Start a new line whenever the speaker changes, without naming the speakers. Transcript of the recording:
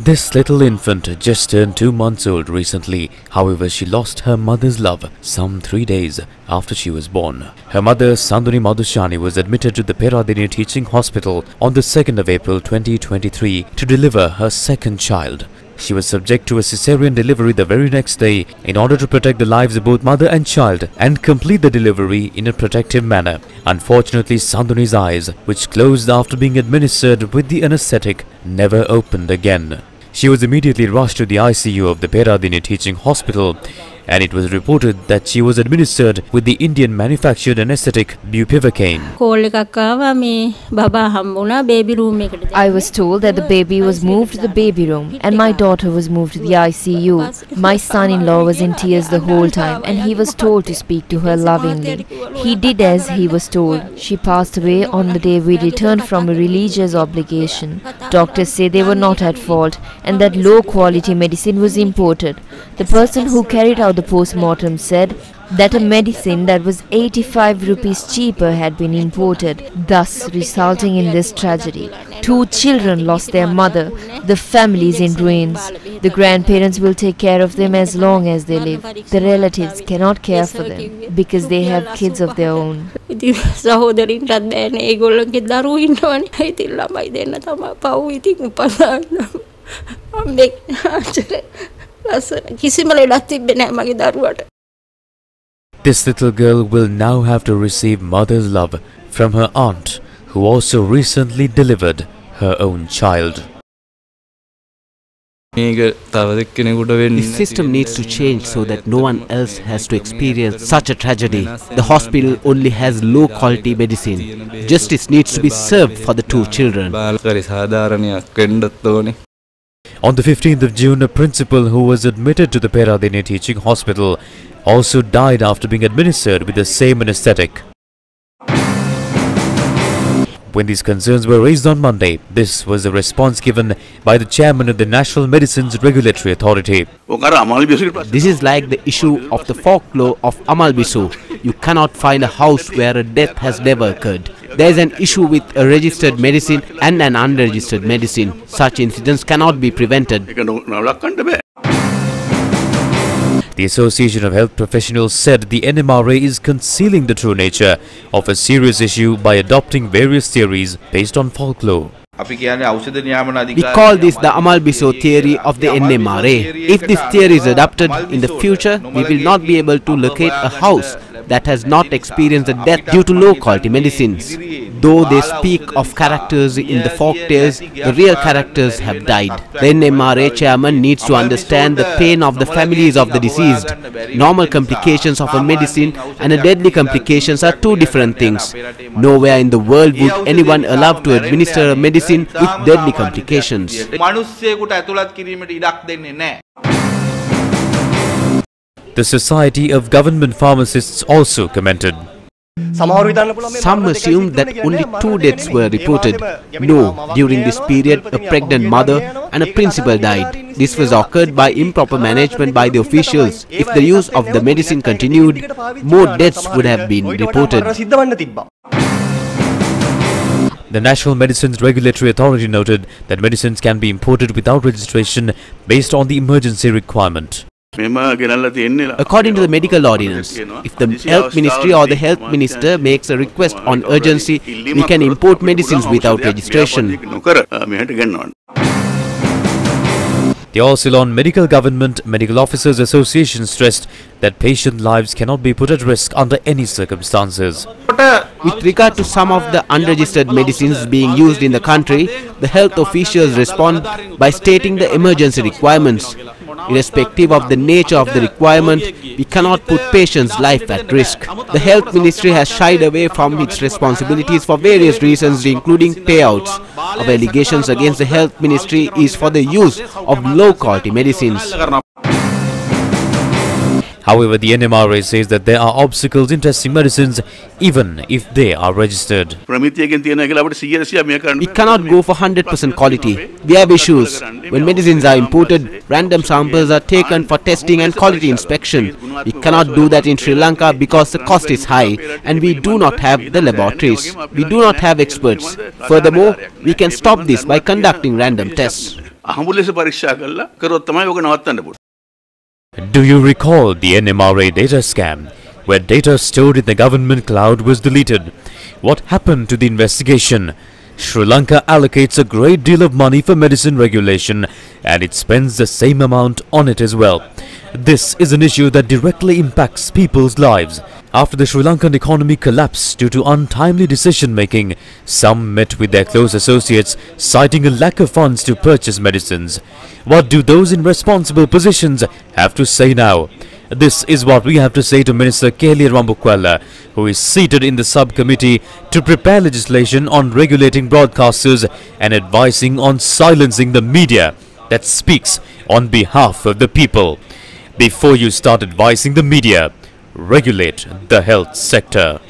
This little infant just turned 2 months old recently. However, she lost her mother's love some 3 days after she was born. Her mother, Sanduni Madhushani, was admitted to the Peradeniya Teaching Hospital on the 2nd of April 2023 to deliver her second child. She was subject to a cesarean delivery the very next day in order to protect the lives of both mother and child and complete the delivery in a protective manner. Unfortunately, Sanduni's eyes, which closed after being administered with the anesthetic, never opened again. She was immediately rushed to the ICU of the Peradeniya Teaching Hospital, and it was reported that she was administered with the Indian manufactured anesthetic bupivacaine.
I was told that the baby was moved to the baby room and my daughter was moved to the ICU. My son-in-law was in tears the whole time and he was told to speak to her lovingly. He did as he was told. She passed away on the day we returned from a religious obligation. Doctors say they were not at fault and that low-quality medicine was imported. The person who carried out the post-mortem said that a medicine that was 85 rupees cheaper had been imported, thus resulting in this tragedy. 2 children lost their mother. The family is in ruins. The grandparents will take care of them as long as they live. The relatives cannot care for them because they have kids of their own.
This little girl will now have to receive mother's love from her aunt, who also recently delivered her own child.
The system needs to change so that no one else has to experience such a tragedy. The hospital only has low quality medicine. Justice needs to be served for the 2 children.
On the 15th of June, a principal who was admitted to the Peradeniya Teaching Hospital also died after being administered with the same anesthetic. When these concerns were raised on Monday, this was the response given by the chairman of the National Medicines Regulatory Authority.
This is like the issue of the folklore of Amal Bisu. You cannot find a house where a death has never occurred. There is an issue with a registered medicine and an unregistered medicine. Such incidents cannot be prevented.
The Association of Health Professionals said the NMRA is concealing the true nature of a serious issue by adopting various theories based on folklore.
We call this the Amal Bisu theory of the NMRA. If this theory is adopted in the future, we will not be able to locate a house that has not experienced a death due to low quality medicines. Though they speak of characters in the folk tales, the real characters have died. The NMRA chairman needs to understand the pain of the families of the deceased. Normal complications of a medicine and a deadly complications are 2 different things. Nowhere in the world would anyone allow to administer a medicine with deadly complications.
The Society of Government Pharmacists also commented.
Some assumed that only 2 deaths were reported. No, during this period, a pregnant mother and a principal died. This was occurred by improper management by the officials. If the use of the medicine continued, more deaths would have been reported.
The National Medicines Regulatory Authority noted that medicines can be imported without registration based on the emergency requirement.
According to the medical ordinance, if the Health Ministry or the Health Minister makes a request on urgency, we can import medicines without registration.
The All Ceylon Medical Government Medical Officers Association stressed that patient lives cannot be put at risk under any circumstances.
With regard to some of the unregistered medicines being used in the country, the health officials respond by stating the emergency requirements. Irrespective of the nature of the requirement, we cannot put patients' life at risk. The Health Ministry has shied away from its responsibilities for various reasons, including payouts. Our allegations against the Health Ministry is for the use of low-quality medicines.
However, the NMRA says that there are obstacles in testing medicines even if they are registered.
We cannot go for 100% quality. We have issues. When medicines are imported, random samples are taken for testing and quality inspection. We cannot do that in Sri Lanka because the cost is high and we do not have the laboratories. We do not have experts. Furthermore, we can stop this by conducting random tests.
අහඹු ලෙස පරීක්ෂා කළා කරොත් තමයි ඔක නවත්තන්න පුළුවන්.
Do you recall the NMRA data scam, where data stored in the government cloud was deleted? What happened to the investigation? Sri Lanka allocates a great deal of money for medicine regulation, and it spends the same amount on it as well. This is an issue that directly impacts people's lives. After the Sri Lankan economy collapsed due to untimely decision-making, some met with their close associates, citing a lack of funds to purchase medicines. What do those in responsible positions have to say now? This is what we have to say to Minister Kelly Rambukwala, who is seated in the subcommittee to prepare legislation on regulating broadcasters and advising on silencing the media that speaks on behalf of the people. Before you start advising the media, regulate the health sector.